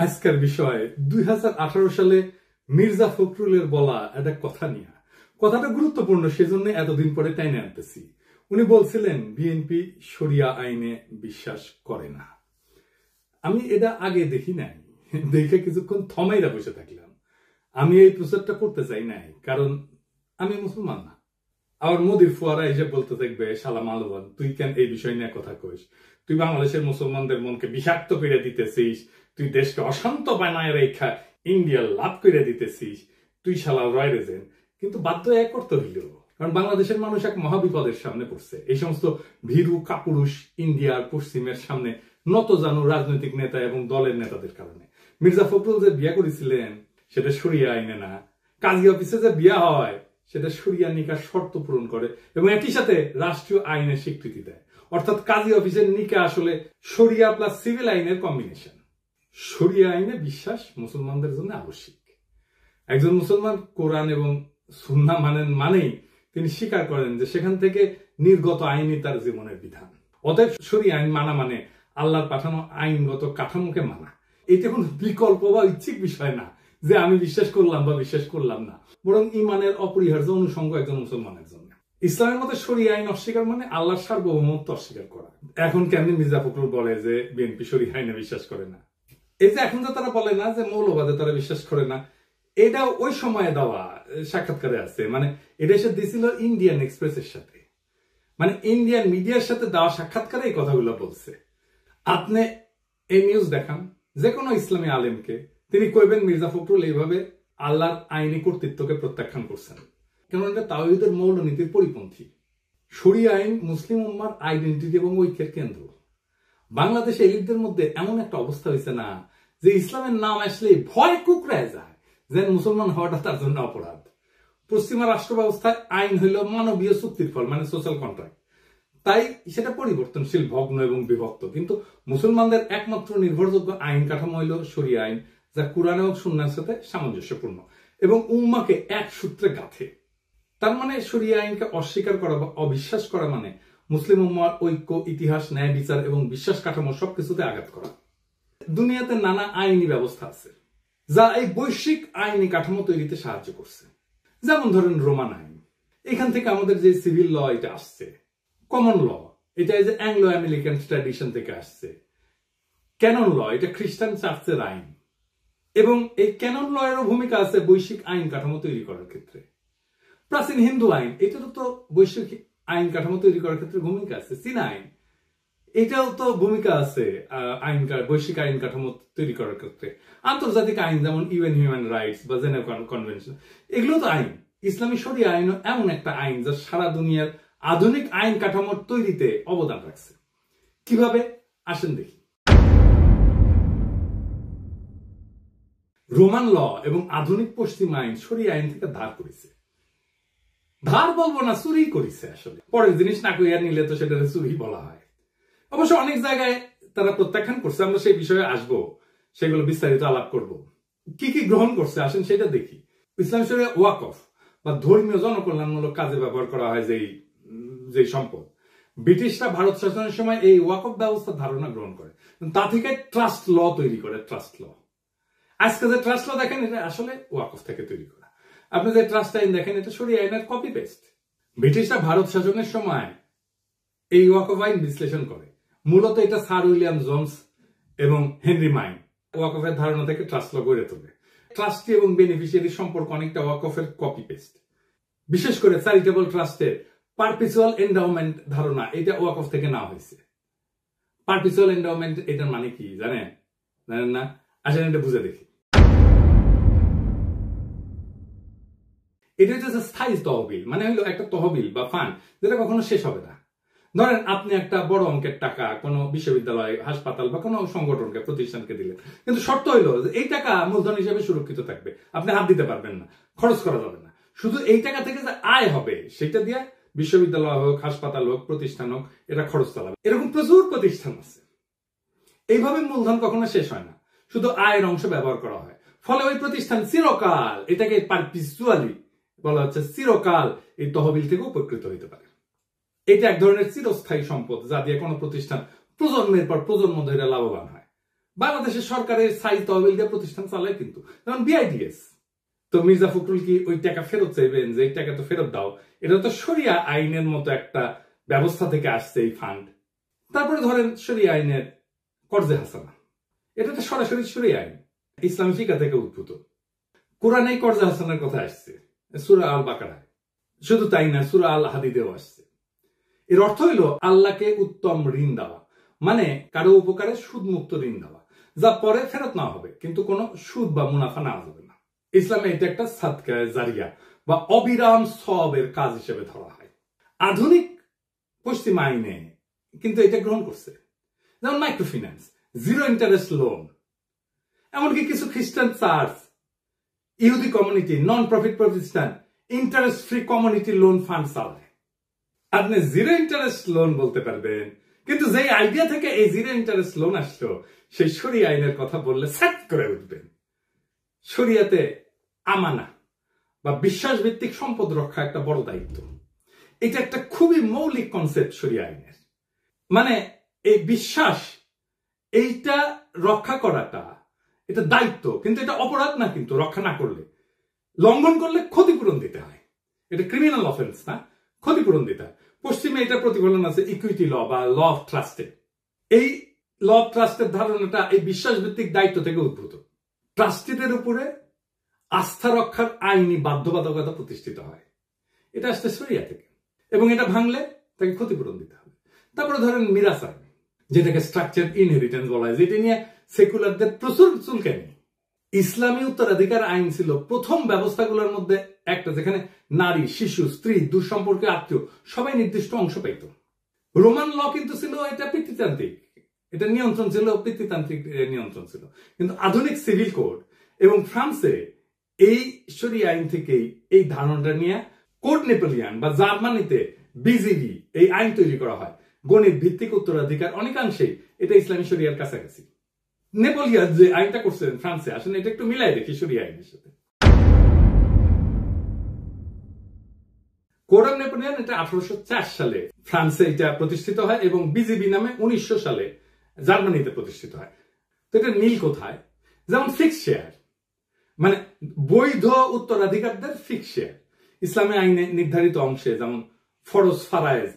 আজকের বিষয় 2018 সালে মির্জা ফখরুলের বলা একটা কথা নিয়ে। কথাটা গুরুত্বপূর্ণ, সেজন্য এতদিন পরে টাইনে আনতেছি। উনি বলছিলেন বিএনপি শরিয়া আইনে বিশ্বাস করে না। আমি এটা আগে দেখি নাই, দেখে কিছুক্ষণ থমাইরা বসে থাকলাম। আমি এই প্রচারটা করতে চাই নাই, কারণ আমি মুসলমান না। আবার মোদির ফুয়ারা এসে বলতে থাকবে, শালা মালবান, তুই কেন এই বিষয় নিয়ে কথা কইস? তুই বাংলাদেশের মুসলমানদের মনকে বিষাক্ত করে দিতেছিস, তুই দেশকে অশান্ত বানায় রেখা ইন্ডিয়া লাভ করে দিতেছিস, তুই শালা রয় রেজেন। কিন্তু বাধ্য এক করতে হইল, কারণ বাংলাদেশের মানুষ এক মহাবিপদের সামনে পড়ছে। এই সমস্ত ভীরু কাপুরুষ ইন্ডিয়ার পশ্চিমের সামনে নত জানু রাজনৈতিক নেতা এবং দলের নেতাদের কারণে। মির্জা ফখরুল যে বিয়া করেছিলেন সেটা শরিয়া আইনে না, কাজী অফিসে যে বিয়া হয় সেটা শরিয়া নিকার শর্ত পূরণ করে এবং একই সাথে রাষ্ট্রীয় আইনের স্বীকৃতি দেয়। অর্থাৎ কাজী অফিসের নিকা আসলে শরিয়া প্লাস সিভিল আইনের কম্বিনেশন। শরিয়া আইনে বিশ্বাস মুসলমানদের জন্য আবশ্যিক। একজন মুসলমান কোরআন এবং সুন্নাহ মানেন, মানেই তিনি স্বীকার করেন যে সেখান থেকে নির্গত আইনই তার জীবনের বিধান। অতএব শরিয়া আইন মানা মানে আল্লাহর পাঠানো আইনগত কাঠামোকে মানা। এটা কোনো বিকল্প বা ইচ্ছিক বিষয় না যে আমি বিশ্বাস করলাম বা বিশ্বাস করলাম না, বরং ইমানের অপরিহার্য অনুষঙ্গ একজন মুসলমানের জন্য। ইসলামের মতে শরিয়া আইন অস্বীকার মানে আল্লাহর সার্বভৌমত্ব অস্বীকার করা। এখন কেমনি মির্জা ফখরুল বলে যে বিএনপি শরিয়া আইনে বিশ্বাস করে না। এই যে এখন যে তারা বলে না যে মৌলবাদে তারা বিশ্বাস করে না, এটা ওই সময়ে দেওয়া সাক্ষাৎকারে আছে। মানে এটা এসে দিয়েছিল ইন্ডিয়ান এক্সপ্রেসের সাথে, মানে ইন্ডিয়ান মিডিয়ার সাথে দেওয়া সাক্ষাৎকারে এই কথাগুলো বলছে। আপনি এই নিউজ দেখান যে কোনো ইসলামী আলেমকে, তিনি কইবেন মির্জা ফখরুল এইভাবে আল্লাহর আইনি কর্তৃত্বকে প্রত্যাখ্যান করছেন, কেন এটা তাওহীদের মৌলনীতির পরিপন্থী। শরিয়া আইন মুসলিম উম্মার আইডেন্টিটি এবং ঐক্যের কেন্দ্র। বাংলাদেশে এলিটদের মধ্যে এমন একটা অবস্থা হয়েছে না যে ইসলামের নাম আসলে ভয় কুকড়ায় যায়, যে মুসলমান হওয়াটা তার জন্য অপরাধ। পশ্চিমা রাষ্ট্র ব্যবস্থায় আইন হইল মানবীয় চুক্তির ফল, মানে সোশ্যাল কন্ট্রাক্ট। তাই সেটা পরিবর্তনশীল, ভগ্ন এবং বিভক্ত। কিন্তু মুসলমানদের একমাত্র নির্ভরযোগ্য আইন কাঠামো হইল শরিয়া আইন, যা কুরআন এবং সুন্নাহর সাথে সামঞ্জস্যপূর্ণ এবং উম্মাকে এক সূত্রে গাঁথে। তার মানে শরিয়া আইনকে অস্বীকার করা বা অবিশ্বাস করা মানে মুসলিম উম্মার ঐক্য, ইতিহাস, ন্যায় বিচার এবং বিশ্বাস কাঠামো সবকিছুতে আঘাত করা। দুনিয়াতে নানা আইনি ব্যবস্থা আছে যা এই বৈশ্বিক আইনি কাঠামো তৈরিতে সাহায্য করছে। যেমন ধরেন রোমান আইন, এখান থেকে আমাদের যে সিভিল ল এটা আসছে। কমন ল এটা যে অ্যাংলো আমেরিকান ট্র্যাডিশন থেকে আসছে। ক্যানন ল এটা খ্রিস্টান চার্চের আইন, এবং এই ক্যানন ল এরও ভূমিকা আছে বৈশ্বিক আইন কাঠামো তৈরি করার ক্ষেত্রে। প্রাচীন হিন্দু আইন এটারও তো বৈশ্বিক আইন কাঠামো তৈরি করার ক্ষেত্রে ভূমিকা আছে। চীনা আইন এটাও তো ভূমিকা আছে বৈশ্বিক আইন কাঠামো তৈরি করার ক্ষেত্রে। আন্তর্জাতিক আইন যেমন ইউএন হিউম্যান রাইটস বা জেনেভা কনভেনশন, এগুলো তো আইন। ইসলামী শরিয়া আইনও এমন একটা আইন যা সারা দুনিয়ার আধুনিক আইন কাঠামোর তৈরিতে অবদান রাখছে। কিভাবে আসেন দেখি। রোমান ল এবং আধুনিক পশ্চিম আইন শরিয়া আইন থেকে ধার করেছে। ধার বলবো না, চুরি করেছে। আসলে পরের জিনিস না কইয়া নিলে তো সেটা চুরি বলা হয়। অবশ্য অনেক জায়গায় তারা প্রত্যাখ্যান করছে, আমরা সেই বিষয়ে আসবো, সেগুলো বিস্তারিত আলাপ করব। কি কি গ্রহণ করছে আসেন সেটা দেখি। ইসলাম শরিয়া ওয়াকফ বা ধর্মীয় জনকল্যাণমূলক কাজে ব্যবহার করা হয় যে সম্পদ, ব্রিটিশরা ভারত শাসনের সময় এই ওয়াকফ ব্যবস্থার ধারণা গ্রহণ করে, তা থেকে ট্রাস্ট ল তৈরি করে। ট্রাস্ট ল, আজকে যে ট্রাস্ট ল দেখেন এটা আসলে ওয়াকফ থেকে তৈরি করা। আপনি যে ট্রাস্ট আইন দেখেন এটা শরিয়া আইনের কপি পেস্ট। ব্রিটিশরা ভারত শাসনের সময় এই ওয়াকফ আইন বিশ্লেষণ করে। মূলত এটা স্যার উইলিয়াম জোন্স এবং হেনরি মাইন ওয়াকফের ধারণা থেকে ট্রাস্ট ল গড়ে তোলে। ট্রাস্টি এবং বেনিফিশিয়ারি সম্পর্ক অনেকটা ওয়াকফের কপি পেস্ট। বিশেষ করে চ্যারিটেবল ট্রাস্টের পারপিচুয়াল এন্ডাওমেন্ট ধারণা এটা ওয়াকফ থেকে নেওয়া হয়েছে। পারপিচুয়াল এন্ডাওমেন্ট এটার মানে কি জানেন না? আসেন এটা বুঝে দেখি। এটা হচ্ছে স্থায়ী তহবিল, মানে হলো একটা তহবিল বা ফান্ড যেটা কখনো শেষ হবে না। ধরেন আপনি একটা বড় অঙ্কের টাকা কোনো বিশ্ববিদ্যালয়, হাসপাতাল বা কোনো সংগঠনকে, প্রতিষ্ঠানকে দিলেন, কিন্তু শর্ত হইলো যে এই টাকা মূলধন হিসেবে সুরক্ষিত থাকবে, আপনি হাত দিতে পারবেন না, খরচ করা যাবে না। শুধু এই টাকা থেকে যে আয় হবে সেটা দিয়ে বিশ্ববিদ্যালয় হোক, হাসপাতাল হোক, প্রতিষ্ঠান হোক, এটা খরচ চালাবে। এরকম প্রচুর প্রতিষ্ঠান আছে। এইভাবে মূলধন কখনো শেষ হয় না, শুধু আয়ের অংশ ব্যবহার করা হয়। ফলে ওই প্রতিষ্ঠান চিরকাল, এটাকে পারপিচুয়ালি বলা হচ্ছে, চিরকাল এই তহবিল থেকে উপকৃত হইতে পারে। এটা এক ধরনের চিরস্থায়ী সম্পদ, যা দিয়ে কোনো প্রতিষ্ঠান প্রজন্মের পর প্রজন্ম ধরে লাভবান হয়। বাংলাদেশের সরকারের স্থায়ী তহবিল দিয়ে প্রতিষ্ঠান চালায় কিন্তু, যেমন বিআইডিএস। তো মির্জা ফখরুল কি ওই টাকা ফেরত চাইবেন যে এই টাকা তো ফেরত দাও? এটা তো শরিয়া আইনের মতো একটা ব্যবস্থা থেকে আসছে এই ফান্ড। তারপরে ধরেন শরিয়া আইনের কর্জে হাসানা, এটা তো সরাসরি শরিয়া আইন, ইসলামী ফিকা থেকে উদ্ভূত। কোরআনে কর্জে হাসানার কথা আসছে সূরা আল বাকারায়। শুধু তাই না, সূরা আল হাদিদেও আসছে। এর অর্থ হইল আল্লাহকে উত্তম ঋণ দেওয়া, মানে কারো উপকারে সুদমুক্ত ঋণ দেওয়া, যা পরে ফেরত না হবে, কিন্তু কোনো সুদ বা মুনাফা নেওয়া যাবে না। ইসলামে এটা একটা সাদকা জারিয়া বা অবিরাম সওয়াবের কাজ হিসেবে ধরা হয়। আধুনিক পশ্চিম আইনে কিন্তু এটা গ্রহণ করছে, যেমন মাইক্রোফিন্যান্স, জিরো ইন্টারেস্ট লোন। এমনকি কিছু খ্রিস্টান চার্চ, ইহুদি কমিউনিটি, নন প্রফিট প্রতিষ্ঠান interest free community loan fund চালায়। আপনি জিরো ইন্টারেস্ট লোন বলতে পারবেন, কিন্তু যেই আইডিয়া থেকে এই জিরো ইন্টারেস্ট লোন আসলো, সেই শরিয়া আইনের কথা বললে স্যাট করে উঠবেন। শরিয়াতে আমানা বা বিশ্বাস ভিত্তিক সম্পদ রক্ষা একটা বড় দায়িত্ব। এটা একটা খুবই মৌলিক কনসেপ্ট শরিয়া আইনের। মানে এই বিশ্বাস, এইটা রক্ষা করাটা এটা দায়িত্ব, কিন্তু এটা অপরাধ না। কিন্তু রক্ষা না করলে, লঙ্ঘন করলে ক্ষতিপূরণ দিতে হয়। এটা ক্রিমিনাল অফেন্স না, ক্ষতিপূরণ দিতে হয়। পশ্চিমে এটা প্রতিফলন আছে ইকুইটি ল বা ল অফ ট্রাস্টে। এই ল অফ ট্রাস্টের ধারণাটা এই বিশ্বাস ভিত্তিক দায়িত্ব থেকে উদ্ভূত। ট্রাস্টিদের উপরে আস্থা রক্ষার আইনি বাধ্যবাধকতা প্রতিষ্ঠিত হয়, এটা আসছে শরিয়া থেকে, এবং এটা ভাঙলে তাকে ক্ষতিপূরণ দিতে হবে। তারপরে ধরেন মিরাস আইন, যেটাকে স্ট্রাকচার ইনহেরিটেন্স বলা হয়, যেটা নিয়ে সেকুলারদের প্রচুর চুলকানি। ইসলামী উত্তরাধিকার আইন ছিল প্রথম ব্যবস্থাগুলোর মধ্যে একটা, যেখানে নারী, শিশু, স্ত্রী, দুঃসম্পর্কে আত্মীয় সবাই নির্দিষ্ট অংশ পাইত। রোমান ল কিন্তু ছিল এটা পিতৃতান্ত্রিক, এটা নিয়ন্ত্রণ ছিল পিতৃতান্ত্রিক নিয়ন্ত্রণ ছিল। কিন্তু আধুনিক সিভিল কোড এবং ফ্রান্সে এই শরিয়া আইন থেকেই এই ধারণাটা নিয়ে কোড নেপোলিয়ান বা জার্মানিতে বিজিবি এই আইন তৈরি করা হয়। গণিত ভিত্তিক উত্তরাধিকার অনেকাংশেই এটা ইসলামী শরিয়ার কাছাকাছি। নেপোলিয়ান যে আইনটা করছেন ফ্রান্সে, আসলে এটা একটু মিলাই দেখি শরিয়া আইনের সাথে। কোড অফ নেপোলিয়ান এটা 1804 সালে ফ্রান্সে এটা প্রতিষ্ঠিত হয়, এবং বিজিবি নামে 1900 সালে জার্মানিতে প্রতিষ্ঠিত হয়। তো এটা মিল কোথায়? যেমন ফিক্স শেয়ার, মানে বৈধ উত্তরাধিকারদের ফিক্স শেয়ার ইসলামী আইনে নির্ধারিত অংশে, যেমন ফরজ ফারায়েজ,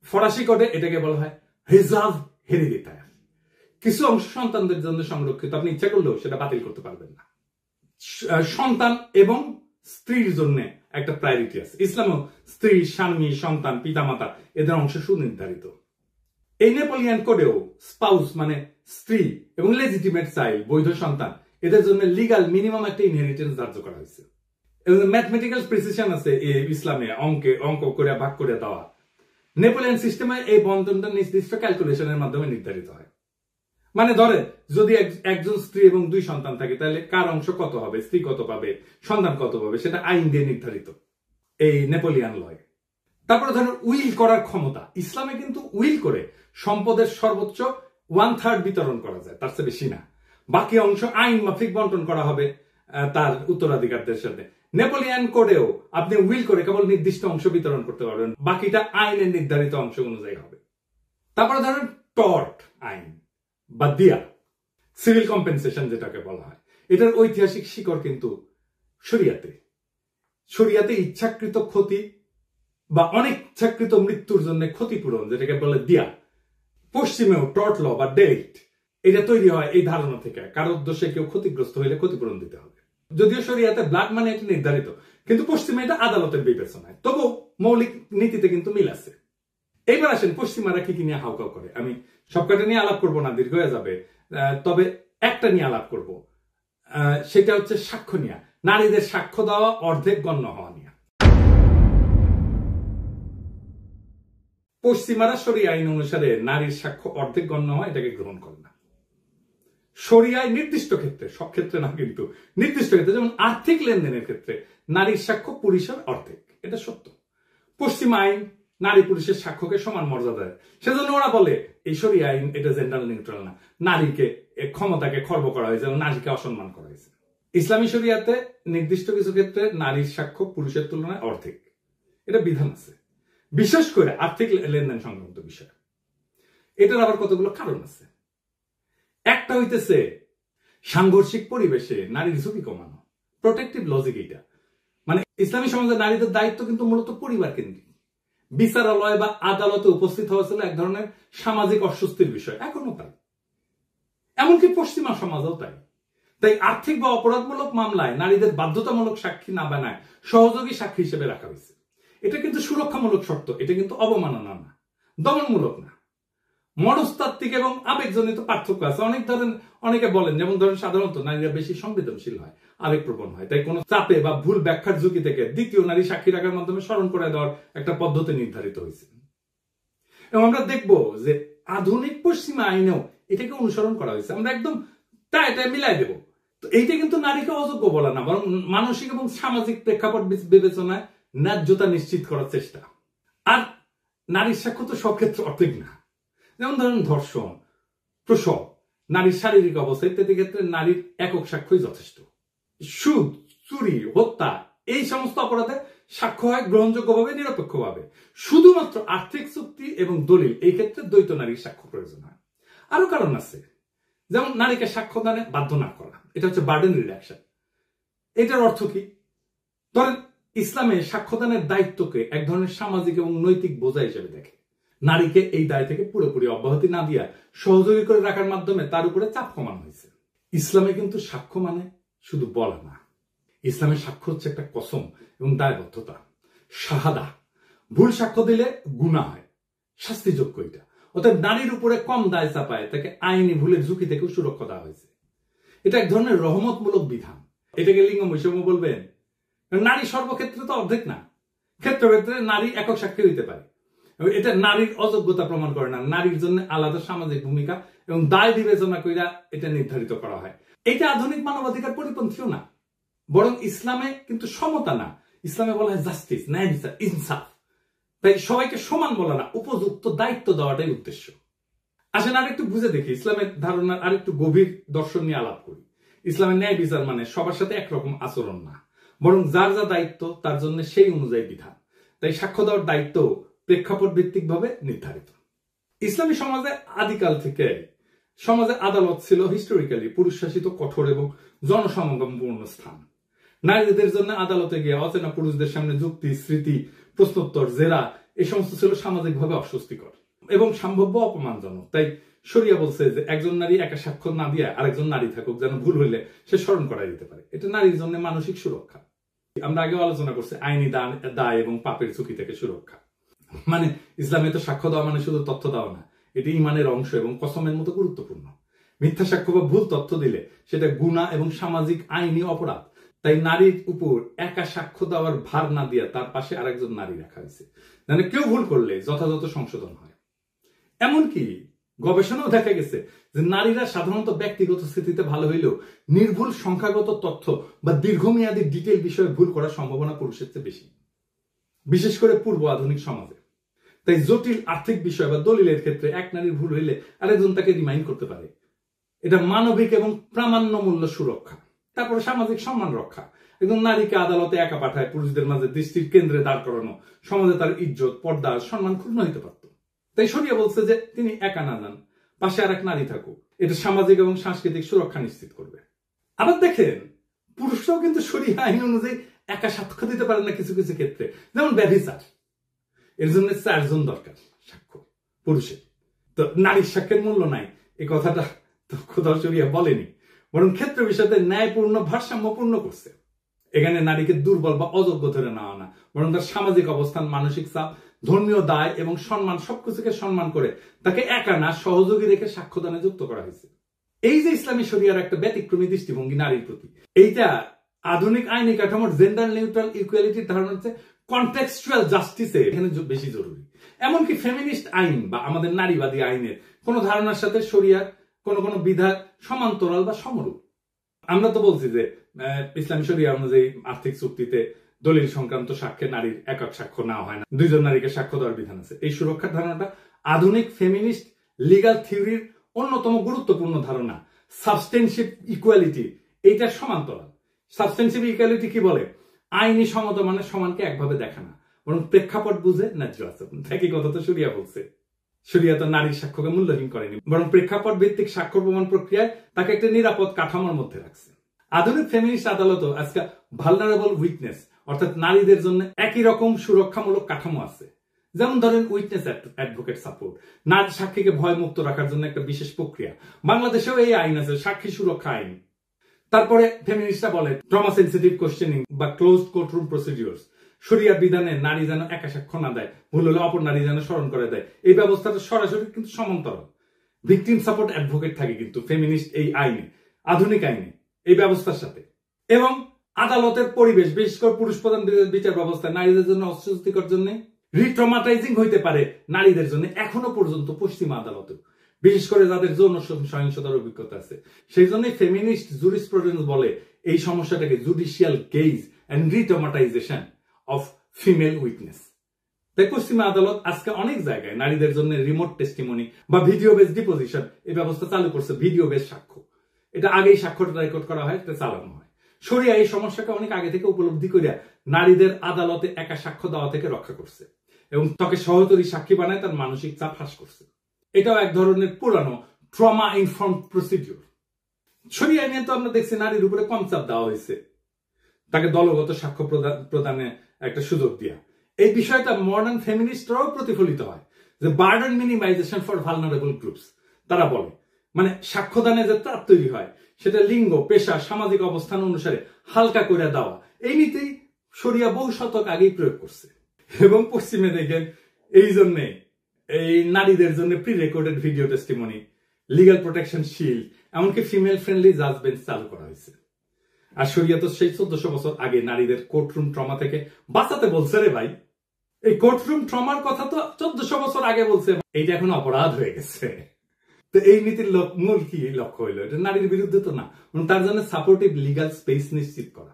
ফরাসি কোডে এটাকে বলা হয় রিজার্ভ হেরিডিটায়ার। কিছু অংশ সন্তানদের জন্য সংরক্ষিত, আপনি ইচ্ছা করলেও সেটা বাতিল করতে পারবেন না। সন্তান এবং স্ত্রীর জন্য একটা প্রায়োরিটি আছে ইসলামে। স্ত্রী, স্বামী, সন্তান, পিতামাতা এদের অংশ সুনির্ধারিত। এই নেপোলিয়ান কোডেও স্পাউস মানে স্ত্রী এবং লেজিটিমেট চাইল্ড, বৈধ সন্তান, এদের জন্য লিগাল মিনিমাম একটা ইনহেরিটেন্স ধার্য করা হয়েছে। এবং ম্যাথমেটিক্যাল প্রিসিশন আছে ইসলামে, অঙ্ক করে ভাগ করে দেওয়া। নেপোলিয়ান সিস্টেমে এই বন্টনটা নির্দিষ্ট ক্যালকুলেশনের মাধ্যমে নির্ধারিত হয়। মানে ধরেন যদি একজন স্ত্রী এবং 2 সন্তান থাকে, তাহলে কার অংশ কত হবে, স্ত্রী কত পাবে, সন্তান কত পাবে, সেটা আইন দিয়ে নির্ধারিত এই নেপোলিয়ান লয়। তারপরে ধরেন উইল করার ক্ষমতা। ইসলামে কিন্তু উইল করে সম্পদের সর্বোচ্চ 1/3 বিতরণ করা যায়, তার চেয়ে বেশি না। বাকি অংশ আইন মাফিক বন্টন করা হবে তার উত্তরাধিকারদের সাথে। নেপোলিয়ান কোডেও আপনি উইল করে কেবল নির্দিষ্ট অংশ বিতরণ করতে পারবেন, বাকিটা আইনের নির্ধারিত অংশ অনুযায়ী হবে। তারপরে ধরেন টর্ট আইন বা দিয়া, সিভিল কম্পেনসেশন যেটাকে বলা হয়, এটার ঐতিহাসিক শিকড় কিন্তু শরিয়াতে। শরিয়াতে ইচ্ছাকৃত ক্ষতি বা অনিচ্ছাকৃত মৃত্যুর জন্য ক্ষতিপূরণ, যেটাকে বলে দিয়া। পশ্চিমেও টর্ট ল বা ডেলিক্ট, এটা তৈরি হয় এই ধারণা থেকে, কারো উদ্দেশ্যে কেউ ক্ষতিগ্রস্ত হইলে ক্ষতিপূরণ দিতে হবে। যদিও শরিয়াতে ব্লাড মানে এটা নির্ধারিত, কিন্তু পশ্চিমে এটা আদালতের বিবেচনায়। তবু মৌলিক নীতিতে কিন্তু মিল আছে। এইবার আসেন পশ্চিমারা কি নিয়ে হাউকাউ করে। আমি সবকটা নিয়ে আলাপ করবো না, দীর্ঘ হয়ে যাবে। তবে একটা নিয়ে আলাপ করব, সেটা হচ্ছে সাক্ষ্য নিয়ে। নারীদের সাক্ষ্য দেওয়া অর্ধেক গণ্য হওয়া নিয়ে। পশ্চিমারা শরিয়া আইন অনুসারে নারীর সাক্ষ্য অর্ধেক গণ্য হয়, এটাকে গ্রহণ করে না। শরিয়ায় নির্দিষ্ট ক্ষেত্রে, সব ক্ষেত্রে না কিন্তু নির্দিষ্ট ক্ষেত্রে, যেমন আর্থিক লেনদেনের ক্ষেত্রে নারীর সাক্ষ্য পুরুষের অর্ধেক, এটা সত্য। পশ্চিম আইন নারী পুরুষের সাক্ষ্যকে সমান মর্যাদা দেয়, সেজন্য ওরা বলে এই শরিয়া আইন এটা জেন্ডার নিউট্রাল না, নারীকে ক্ষমতাকে খর্ব করা হয়েছে এবং নারীকে অসম্মান করা হয়েছে। ইসলামী শরিয়াতে নির্দিষ্ট কিছু ক্ষেত্রে নারীর সাক্ষ্য পুরুষের তুলনায় অর্ধেক, এটা বিধান আছে, বিশেষ করে আর্থিক লেনদেন সংক্রান্ত বিষয়। এটার আবার কতগুলো কারণ আছে। একটা হইতেছে সাংঘর্ষিক পরিবেশে নারীর ঝুঁকি কমানো, প্রোটেক্টিভ লজিক। এটা মানে ইসলামী সমাজে নারীদের দায়িত্ব কিন্তু মূলত পরিবার কেন্দ্রিক। বিচারালয় বা আদালতে উপস্থিত হওয়া ছিল এক ধরনের সামাজিক অস্বস্তির বিষয়, এখনো তাই, এমনকি পশ্চিমা সমাজও তাই। তাই আর্থিক বা অপরাধমূলক মামলায় নারীদের বাধ্যতামূলক সাক্ষী না বানায় সহযোগী সাক্ষী হিসেবে রাখা হয়েছে। এটা কিন্তু সুরক্ষামূলক শর্ত, এটা কিন্তু অবমাননা না, দমনমূলক না। মনস্তাত্ত্বিক এবং আবেগজনিত পার্থক্য আছে। অনেকে বলেন, যেমন ধরেন সাধারণত নারীরা বেশি সংবেদনশীল হয়, আবেগপ্রবণ হয়, তাই কোনো চাপে বা ভুল ব্যাখ্যার ঝুঁকি থেকে দ্বিতীয় নারী সাক্ষী রাখার মাধ্যমে স্মরণ করে দেওয়ার একটা পদ্ধতি নির্ধারিত হয়েছে। এবং আমরা দেখব যে আধুনিক পশ্চিমা আইনেও এটাকে অনুসরণ করা হয়েছে। আমরা একদম এটা মিলাই দেব। তো এইটা কিন্তু নারীকে অযোগ্য বলা না, বরং মানসিক এবং সামাজিক প্রেক্ষাপট বিবেচনায় ন্যায্যতা নিশ্চিত করার চেষ্টা। আর নারীর সাক্ষ্য তো সব ক্ষেত্রে অর্ধেক না। যেমন ধরেন ধর্ষণ, প্রসব, নারীর শারীরিক অবস্থা ইত্যাদি ক্ষেত্রে নারীর একক সাক্ষ্যই যথেষ্ট। সুদ, চুরি, হত্যা এই সমস্ত অপরাধে সাক্ষ্য হয় গ্রহণযোগ্যভাবে, নিরপেক্ষভাবে। শুধুমাত্র আর্থিক চুক্তি এবং দলিল এই ক্ষেত্রে দ্বৈত নারীর সাক্ষ্য প্রয়োজন হয়। আরো কারণ আছে, যেমন নারীকে সাক্ষ্যদানে বাধ্য না করা, এটা হচ্ছে বার্ডেন রিডাকশন। এটার অর্থ কি? ধরেন ইসলামে সাক্ষ্যদানের দায়িত্বকে এক ধরনের সামাজিক এবং নৈতিক বোঝা হিসেবে দেখে। নারীকে এই দায় থেকে পুরোপুরি অব্যাহতি না দিয়া সহযোগী করে রাখার মাধ্যমে তার উপরে চাপ কমানো হয়েছে। ইসলামে কিন্তু সাক্ষ্য মানে শুধু বলা না, ইসলামের সাক্ষ্য হচ্ছে একটা কসম এবং দায়বদ্ধতা, শাহাদা। ভুল সাক্ষ্য দিলে গুনাহ হয়, শাস্তিযোগ্য এটা। অর্থাৎ নারীর উপরে কম দায় চাপায় তাকে আইনি ভুলের ঝুঁকি থেকেও সুরক্ষা দেওয়া হয়েছে। এটা এক ধরনের রহমতমূলক বিধান। এটাকে লিঙ্গ বৈষম্য বলবেন? নারী সর্বক্ষেত্রে তো অর্ধেক না, ক্ষেত্রে ক্ষেত্রে নারী একক সাক্ষী হইতে পারে। এটা নারীর অযোগ্যতা প্রমাণ করে না, নারীর জন্য আলাদা সামাজিক ভূমিকা এবং দায় বিবেচনা কইরা এটা নির্ধারিত করা হয়। এটা আধুনিক মানবাধিকার পরিপন্থীও না, বরং ইসলামে কিন্তু সমতা না, ইসলামে বলা হয় জাস্টিস, ন্যায় বিচার, ইনসাফ। তাই সবাইকে সমান বলা না, উপযুক্ত দায়িত্ব দেওয়াটাই উদ্দেশ্য। আসেন আরেকটু বুঝে দেখি ইসলামের ধারণার আরেকটু গভীর দর্শন নিয়ে আলাপ করি। ইসলামের ন্যায় বিচার মানে সবার সাথে একরকম আচরণ না, বরং যার যা দায়িত্ব তার জন্য সেই অনুযায়ী বিধান। তাই সাক্ষ্য দেওয়ার দায়িত্ব প্রেক্ষাপট ভিত্তিক ভাবে নির্ধারিত। ইসলামী সমাজে আদিকাল থেকে সমাজে আদালত ছিল হিস্টোরিক্যালি পুরুষ শাসিত, কঠোর এবং জনসমাগমপূর্ণ স্থান। নারীদের জন্য আদালতে গিয়ে অচেনা পুরুষদের সামনে যুক্তি, স্মৃতি, প্রশ্নোত্তর, জেরা এই সমস্ত ছিল সামাজিকভাবে অস্বস্তিকর এবং সম্ভাব্য অপমানজনক। তাই শরিয়া বলছে যে একজন নারী একা সাক্ষ্য না দিয়ে আরেকজন নারী থাকুক, যেন ভুল হইলে সে স্মরণ করাই দিতে পারে। এটা নারীর জন্য মানসিক সুরক্ষা। আমরা আগে আলোচনা করছি আইনি দায় এবং পাপের ঝুঁকি থেকে সুরক্ষা। মানে ইসলামে তো সাক্ষ্য দেওয়া মানে শুধু তথ্য দেওয়া না, এটি ইমানের অংশ এবং কসমের মতো গুরুত্বপূর্ণ। মিথ্যা সাক্ষ্য বা ভুল তথ্য দিলে সেটা গুনাহ এবং সামাজিক আইনি অপরাধ। তাই নারীর উপর একা সাক্ষ্য দেওয়ার ভার না দিয়া তার পাশে আরেকজন নারী রাখা হয়েছে, মানে কেউ ভুল করলে যথাযথ সংশোধন হয়। এমনকি গবেষণাও দেখা গেছে যে নারীরা সাধারণত ব্যক্তিগত স্থিতিতে ভালো হইলেও নির্ভুল সংখ্যাগত তথ্য বা দীর্ঘমেয়াদী ডিটেল বিষয়ে ভুল করার সম্ভাবনা পুরুষের চেয়ে বেশি, বিশেষ করে পূর্ব আধুনিক সমাজে। তাই জটিল আর্থিক বিষয় বা দলিলের ক্ষেত্রে এক নারীর ভুল হইলে আরেকজন তাকে রিমাইন্ড করতে পারে। এটা মানবিক এবং প্রামাণ্য মূল্য সুরক্ষা। তারপরে সামাজিক সম্মান রক্ষা। একজন নারীকে আদালতে একা পাঠায় পুরুষদের মাঝে দৃষ্টির কেন্দ্রে দাঁড় করানো সমাজে তার ইজ্জত, পর্দা, সম্মান ক্ষুণ্ণ হইতে পারত। তাই শরিয়া বলছে যে তিনি একা না যান, পাশে আর এক নারী থাকুক। এটা সামাজিক এবং সাংস্কৃতিক সুরক্ষা নিশ্চিত করবে। আবার দেখেন পুরুষরাও কিন্তু শরিয়া আইন অনুযায়ী একা সাক্ষ্য দিতে পারেন না কিছু কিছু ক্ষেত্রে, যেমন ব্যভিচার। এর জন্য 4 জন দরকার সাক্ষ্য পুরুষের। তো নারীর সাক্ষ্যের মূল্য নাই এই কথাটা তো খোদা শরিয়া বলেনি, বরং ক্ষেত্র বিষয়তে ন্যায়পূর্ণ, ভারসাম্যপূর্ণ করছে। এখানে নারীকে দুর্বল বা অযোগ্য ধরে নেওয়া না, বরং তার সামাজিক অবস্থান, মানসিক চাপ, ধর্মীয় দায় এবং সম্মান সবকিছুকে সম্মান করে তাকে একা না সহযোগী রেখে সাক্ষ্যদানে যুক্ত করা হয়েছে। এই যে ইসলামী শরিয়ার একটা ব্যতিক্রমী দৃষ্টিভঙ্গি নারীর প্রতি, এইটা আধুনিক আইনি কাঠামোর জেন্ডার নিউট্রাল ইকুয়ালিটির ধারণা হচ্ছে কনটেক্সচুয়াল জাস্টিসে এখানে বেশি জরুরি। এমনকি ফেমিনিস্ট আইন বা আমাদের নারীবাদী আইনের কোন ধারণার সাথে শরিয়ার কোন কোন বিধান সমান্তরাল বা সমরূপ। আমরা তো বলছি যে ইসলামী শরিয়া অনুযায়ী আর্থিক চুক্তিতে দলিল সংক্রান্ত সাক্ষ্যে নারীর একক সাক্ষ্য না হয় না, দুইজন নারীকে সাক্ষ্য দেওয়ার বিধান আছে। এই সুরক্ষার ধারণাটা আধুনিক ফেমিনিস্ট লিগাল থিওরির অন্যতম গুরুত্বপূর্ণ ধারণা। সাবস্টেনসিভ ইকুয়ালিটি এইটার সমান্তরাল। সাবস্টেনসিভ ইকুয়ালিটি কি বলে? আইনি সমতা মানে সমানকে একভাবে দেখা না, বরং প্রেক্ষাপট বুঝে ন্যায্য আচরণ। একই কথা তো শরিয়া বলছে। শরিয়া তো নারীর সাক্ষ্যকে মূল্যহীন করেনি, বরং প্রেক্ষাপট ভিত্তিক সাক্ষ্য প্রমাণ প্রক্রিয়ায় তাকে একটা নিরাপদ কাঠামোর মধ্যে রাখছে। আধুনিক ফেমিনিস্ট আদালতও আজকে ভালনারেবল উইটনেস অর্থাৎ নারীদের জন্য একই রকম সুরক্ষামূলক কাঠামো আছে। যেমন ধরেন উইটনেস অ্যাডভোকেট সাপোর্ট, নারী সাক্ষীকে ভয়মুক্ত রাখার জন্য একটা বিশেষ প্রক্রিয়া। বাংলাদেশেও এই আইন আছে, সাক্ষী সুরক্ষা আইন। তারপরে ফেমিনিস্টরা বলে ট্রমা সেনসিটিভ কোশ্চেনিং বা ক্লোজড কোর্টরুম প্রসিডিউরস। শরিয়া বিধানে নারী যেন একা সাক্ষ্য না দেয়, ভুল হলে অপর নারী যেন স্মরণ করে দেয়। এই ব্যবস্থাটা সরাসরি কিন্তু সমান্তরাল। ভিকটিম সাপোর্ট অ্যাডভোকেট থাকে কিন্তু ফেমিনিস্ট এই আইনে, আধুনিক আইনে, এই ব্যবস্থার সাথে। এবং আদালতের পরিবেশ, বিশেষ করে পুরুষ প্রধান বিচার ব্যবস্থা নারীদের জন্য অস্বস্তিকর জন্য রিট্রমাটাইজিং হইতে পারে নারীদের জন্য এখনো পর্যন্ত পশ্চিমা আদালতে, বিশেষ করে যাদের যৌন সহিংসতার অভিজ্ঞতা আছে। সেই জন্যই ফেমিনিস্ট জুরিসপ্রুডেন্স বলে এই সমস্যাটাকে judicial gaze and retraumatization of female witness. তাই পশ্চিমা আদালত আজকে অনেক জায়গায় নারীদের জন্য রিমোট টেস্টিমনি বা ভিডিও বেস ডিপোজিশন এই ব্যবস্থা চালু করছে। ভিডিও বেস সাক্ষ্য, এটা আগেই সাক্ষ্যটা রেকর্ড করা হয়, এটা চালানো হয়। শরিয়া এই সমস্যাকে অনেক আগে থেকে উপলব্ধি করিয়া নারীদের আদালতে একা সাক্ষ্য দেওয়া থেকে রক্ষা করছে এবং তাকে সহযোগী সাক্ষী বানায় তার মানসিক চাপ হ্রাস করছে। এটাও এক ধরনের পুরানো ট্রমা ইনফর্মড প্রসিডিউর। শরিয়া নিয়ে তো আমরা দেখছি নারীর উপরে কম চাপ দেওয়া হয়েছে, তাকে দলগত সাক্ষ্য প্রদানে একটা সুযোগ দিয়া। এই বিষয়টা মডার্ন ফেমিনিস্টরাও প্রতিফলিত হয় যে burden minimisation for vulnerable groups. তারা বলে মানে সাক্ষ্যদানে যে চাপ তৈরি হয় সেটা লিঙ্গ, পেশা, সামাজিক অবস্থান অনুসারে হালকা করে দেওয়া। এই নীতি শরিয়া বহু শতক আগেই প্রয়োগ করছে। এবং পশ্চিমে দেখেন এই জন্যে এই নারীদের জন্য pre recorded video testimony, legal protection shield, এমনকি ফিমেল ফ্রেন্ডলি জাজমেন্ট চালু করা হয়েছে। আর শরিয়া তো সেই 1400 বছর আগে নারীদের কোর্টরুম ট্রমা থেকে বাঁচাতে বলছে রে ভাই। এই কোর্টরুম ট্রমার কথা তো 1400 বছর আগে বলছে, এইটা এখন অপরাধ হয়ে গেছে। তো এই নীতির মূল কি লক্ষ্য হইলো? এটা নারীর বিরুদ্ধে তো না, তার জন্য সাপোর্টিভ লিগাল স্পেস নিশ্চিত করা।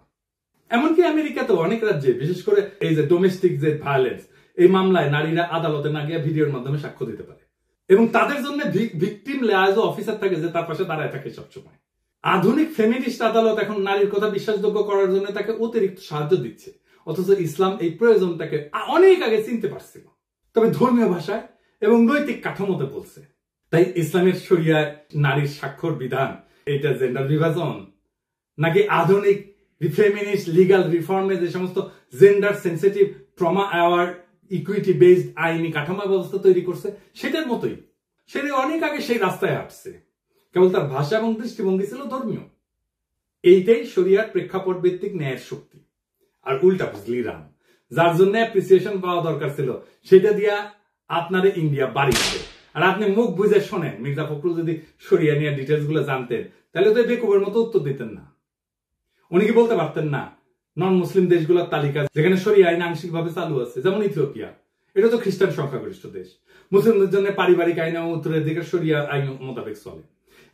এমনকি আমেরিকাতে অনেক রাজ্যে, বিশেষ করে এই যে ডোমেস্টিক যে ভায়োলেন্স, এই মামলায় নারীরা আদালতে না গিয়ে ভিডিওর মাধ্যমে সাক্ষ্য দিতে পারে এবং তাদের জন্য ভিকটিম লেয়াজ অফিসার থাকে যে তার পাশে দাঁড়ায় থাকে সবসময়। আধুনিক ফেমিনিস্ট আদালত এখন নারীর কথা বিশ্বাসযোগ্য করার জন্য তাকে অতিরিক্ত সাহায্য দিচ্ছে, অথচ ইসলাম এই প্রয়োজনটাকে অনেক আগে চিনতে পারছিল, তবে ধর্মীয় ভাষায় এবং নৈতিক কাঠামোতে বলছে। তাই ইসলামের শরিয়ায় নারীর স্বাক্ষর বিধান এটা জেন্ডার বিভাজন নাকি আধুনিক ফেমিনিস্ট লিগাল রিফর্মে যে সমস্ত gender sensitive trauma award equity based আইনি কাঠামো ব্যবস্থা তৈরি করছে সেটার মতোই সেটা অনেক আগে সেই রাস্তায় হাঁটছে, কেবল তার ভাষা এবং দৃষ্টিভঙ্গি ছিল ধর্মীয়। এইটাই শরিয়ার প্রেক্ষাপট ভিত্তিক ন্যায়ের শক্তি। আর উল্টা বুঝলি রাম, যার জন্য অ্যাপ্রিসিয়েশন পাওয়া দরকার ছিল সেটা দিয়া আপনারে ইন্ডিয়া বাড়ি দিবে। আর আপনি মুখ বুঝে শোনেন, মির্জা ফখরুল যদি শরিয়া নিয়ে ডিটেলস গুলো জানতেন তাহলে তো বেকুবের মতো উত্তর দিতেন না। উনি কি বলতে পারতেন না নন মুসলিম দেশগুলোর তালিকা যেখানে শরিয়া আইন আংশিকভাবে চালু আছে, যেমন ইথিওপিয়া, এটা তো খ্রিস্টান সংখ্যাগরিষ্ঠ দেশ, মুসলিমদের জন্য পারিবারিক আইন এবং উত্তরাধিকার শরিয়া আইন মোতাবেক চলে।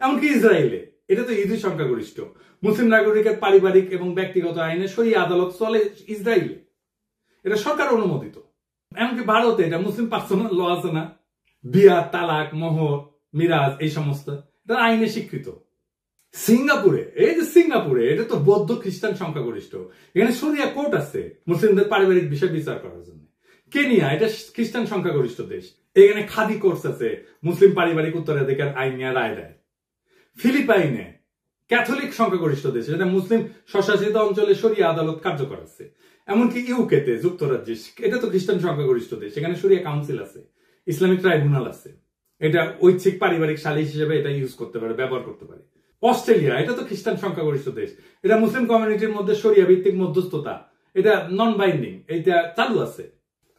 এমনকি ইসরায়েলে, এটা তো ইহুদি সংখ্যাগরিষ্ঠ, মুসলিম নাগরিকের পারিবারিক এবং ব্যক্তিগত আইনে শরিয়া আদালত চলে ইসরায়েলে, এটা সরকার অনুমোদিত। এমনকি ভারতে এটা মুসলিম পার্সোনাল ল আছে না, বিয়া, তালাক, মোহর, মিরাজ, এই সমস্ত এটা আইনে স্বীকৃত। সিঙ্গাপুরে, এই যে সিঙ্গাপুরে, এটা তো বৌদ্ধ খ্রিস্টান সংখ্যাগরিষ্ঠ, এখানে শরিয়া কোর্ট আছে মুসলিমদের পারিবারিক বিষয় বিচার করার জন্য। কেনিয়া, এটা খ্রিস্টান সংখ্যাগরিষ্ঠ দেশ, এখানে খাদি কোর্স আছে, মুসলিম পারিবারিক উত্তরাধিকার আইন নিয়ে রায় দেয়। ফিলিপাইনে ক্যাথলিক সংখ্যাগরিষ্ঠ দেশ, এটা মুসলিম স্বশাসিত অঞ্চলে শরিয়া আদালত কার্যকর আছে। এমনকি ইউকেতে, যুক্তরাজ্যে, এটা তো খ্রিস্টান সংখ্যাগরিষ্ঠ দেশ, এখানে শরিয়া কাউন্সিল আছে, ইসলামিক ট্রাইব্যুনাল আছে, এটা ঐচ্ছিক পারিবারিক সালিশ হিসেবে এটা ইউজ করতে পারে, ব্যবহার করতে পারে। অস্ট্রেলিয়া, এটা তো খ্রিস্টান সংখ্যাগরিষ্ঠ দেশ, এটা মুসলিম কমিউনিটির মধ্যে শরিয়া ভিত্তিক মধ্যস্থতা, এটা নন বাইন্ডিং, এটা চালু আছে।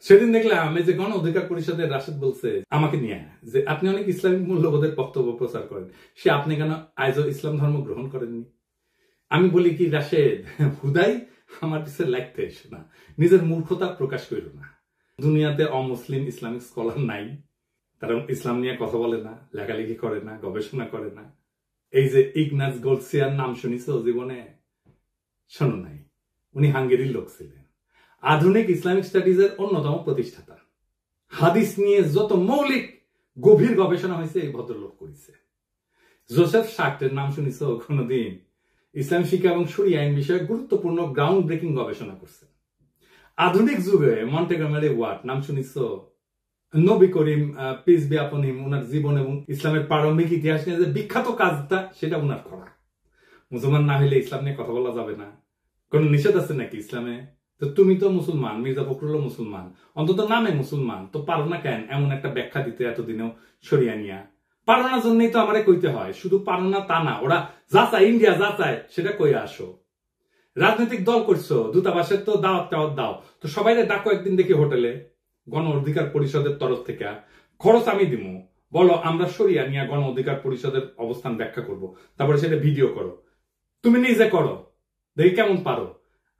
সেদিন দেখলাম আমি যে গণ অধিকার পরিষদের রাশেদ বলছে আমাকে নিয়ে যে আপনি অনেক ইসলামিক মূল্যবোধের বক্তব্য প্রচার করেন, সে আপনি কেন আজও ইসলাম ধর্ম গ্রহণ করেননি? আমি বলি কি রাশেদ, হুদাই আমার পিছনে লাগতে এসো না, নিজের মূর্খতা প্রকাশ করো না। দুনিয়াতে অমুসলিম ইসলামিক স্কলার নাই, তারা ইসলাম নিয়ে কথা বলে না, লেখালেখি করে না, গবেষণা করে না। এই যে ইগনাস গোলসিয়ার নাম শুনিস জীবনে? শোনো নাই, উনি হাঙ্গেরির লোক ছিলেন, আধুনিক ইসলামিক স্টাডিজের অন্যতম প্রতিষ্ঠাতা। হাদিস নিয়ে যত মৌলিক গভীর গবেষণা হয়েছে এই ভদ্রলোক করেছে। জোসেফ শাক্টের নাম শুনিছ কোনদিন? ইসলাম শিক্ষা এবং শরিয়া আইন বিষয়ে গুরুত্বপূর্ণ গ্রাউন্ড ব্রেকিং গবেষণা করছে। আধুনিক যুগে মন্টেগমেরি ওয়াট নাম শুনিছ? নবী করিম পিস বি আপন হিম, উনার জীবন এবং ইসলামের প্রারম্ভিক ইতিহাস নিয়ে যে বিখ্যাত কাজটা সেটা উনার করা। মুসলমান না হইলে ইসলাম নিয়ে কথা বলা যাবে না, কোন নিষেধ আছে নাকি ইসলামে? তো তুমি তো মুসলমান, মির্জা ফখরুল মুসলমান, অন্তত নামে মুসলমান, তো পারো না কেন এমন একটা ব্যাখ্যা দিতে এতদিনেও সরিয়া নিয়া? পারো না জন্যই তো আমারে কইতে হয়। শুধু পারো না তা না, ওরা যা চায়, ইন্ডিয়া যা চায় সেটা কইয়া আসো। রাজনৈতিক দল করছো, দূতাবাসের তো দাওয়াত টাওয়াত দাও, তো সবাই ডাকো একদিন দেখি হোটেলে, গণ অধিকার পরিষদের তরফ থেকে, খরচ আমি দিব, বলো আমরা সরিয়া নিয়ে গণ অধিকার পরিষদের অবস্থান ব্যাখ্যা করব, তারপরে সেটা ভিডিও করো, তুমি নিজে করো, দেখি কেমন পারো।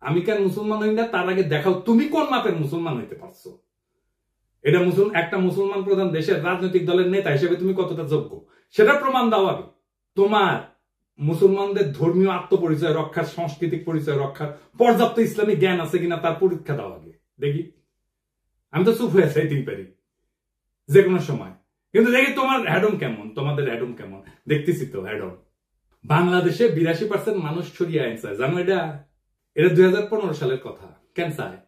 আমি কেন মুসলমান হই না তার আগে দেখাও তুমি কোন মাপের মুসলমান হইতে পারছো। এটা একটা মুসলমান প্রধান দেশের রাজনৈতিক দলের নেতা হিসেবে তুমি কতটা যোগ্য সেটা প্রমাণ দাও আগে। তোমার মুসলমানদের ধর্মীয় আত্মপরিচয় রক্ষার, সাংস্কৃতিক পরিচয় রক্ষার পর্যাপ্ত ইসলামী জ্ঞান আছে কিনা তার পরীক্ষা দাও আগে দেখি। আমি তো চুপ হয়ে চাইতেই পারি যে কোনো সময়, কিন্তু দেখি তোমার হ্যাডম কেমন, তোমাদের হ্যাডম কেমন। দেখতেছি তো হ্যাডম। বাংলাদেশে 82% মানুষ সরিয়া আইন চায়, জানো এটা? এটা 2015 সালের কথা। কেন চায়?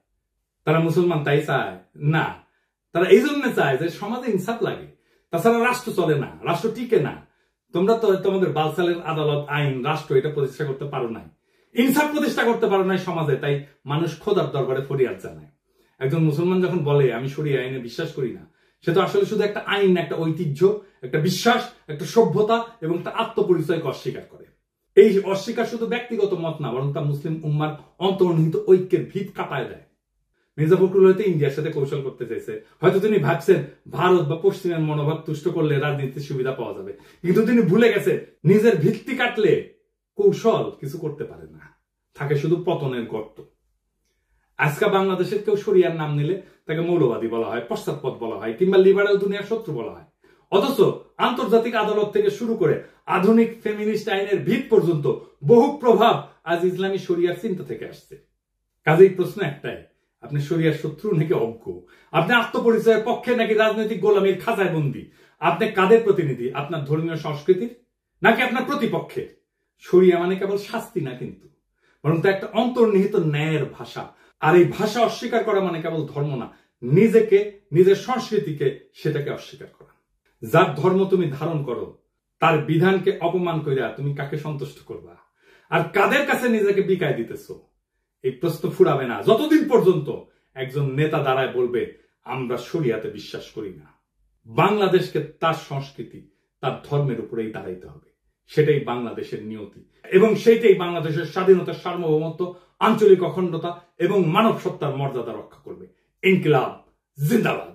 তারা মুসলমান তাই চায় না, তারা এই জন্য চায় যে সমাজে ইনসাফ লাগে, তাছাড়া রাষ্ট্র চলে না, রাষ্ট্র টিকে না। তোমরা তো তোমাদের বালসালের আদালত, আইন, রাষ্ট্র এটা প্রতিষ্ঠা করতে পারো নাই, ইনসাফ প্রতিষ্ঠা করতে পারো নাই সমাজে, তাই মানুষ খোদার দরবারে ফরিয়াদ জানায়। একজন মুসলমান যখন বলে আমি শরিয়া আইনে বিশ্বাস করি না, সে তো আসলে শুধু একটা আইন, একটা ঐতিহ্য, একটা বিশ্বাস, একটা সভ্যতা এবং একটা আত্মপরিচয়কে অস্বীকার করে। এই অস্বীকার শুধু ব্যক্তিগত মত না, বরং তা মুসলিম উম্মার অন্তর্নিহিত ঐক্যের ভিত কাঁপায় দেয়। মির্জা ফখরুল হয়তো ইন্ডিয়ার সাথে কৌশল করতে চাইছে, হয়তো তিনি ভাবছেন ভারত বা পশ্চিমের মনোভাব তুষ্ট করলে রাজনীতির সুবিধা পাওয়া যাবে, কিন্তু তিনি ভুলে গেছে নিজের ভিত্তি কাটলে কৌশল কিছু করতে পারে না, থাকে শুধু পতনের গর্ত। আজকে বাংলাদেশের কেউ শরিয়ার নাম নিলে তাকে মৌলবাদী বলা হয়, পশ্চাৎপদ বলা হয়, কিংবা লিবারেল দুনিয়ার শত্রু বলা হয়। অথচ আন্তর্জাতিক আদালত থেকে শুরু করে আধুনিক ফেমিনিস্ট আইনের ভিত পর্যন্ত বহু প্রভাব আজ ইসলামী শরিয়ার চিন্তা থেকে আসছে। কাজেই প্রশ্ন একটাই, আপনি শরিয়ার শত্রু নাকি অজ্ঞ? আপনি আত্মপরিচয়ের পক্ষে নাকি রাজনৈতিক গোলামীর খাঁচায় বন্দী? আপনি কাদের প্রতিনিধি, আপনার ধর্মীয় সংস্কৃতির নাকি আপনার প্রতিপক্ষের? শরিয়া মানে কেবল শাস্তি না কিন্তু, বরং তা একটা অন্তর্নিহিত ন্যায়ের ভাষা। আর এই ভাষা অস্বীকার করা মানে কেবল ধর্ম না, নিজেকে, নিজের সংস্কৃতিকে, সেটাকে অস্বীকার করা। যার ধর্ম তুমি ধারণ করো তার বিধানকে অপমান কইরা তুমি কাকে সন্তুষ্ট করবা, আর কাদের কাছে নিজেকে বিকায় দিতেছ? এই প্রশ্ন ফুরাবে না যতদিন পর্যন্ত একজন নেতা দাঁড়ায় বলবে আমরা শরিয়াতে বিশ্বাস করি না। বাংলাদেশকে তার সংস্কৃতি, তার ধর্মের উপরেই দাঁড়াইতে হবে, সেটাই বাংলাদেশের নিয়তি, এবং সেইটাই বাংলাদেশের স্বাধীনতা, সার্বভৌমত্ব, আঞ্চলিক অখণ্ডতা এবং মানব সত্তার মর্যাদা রক্ষা করবে। ইনকিলাব জিন্দাবাদ।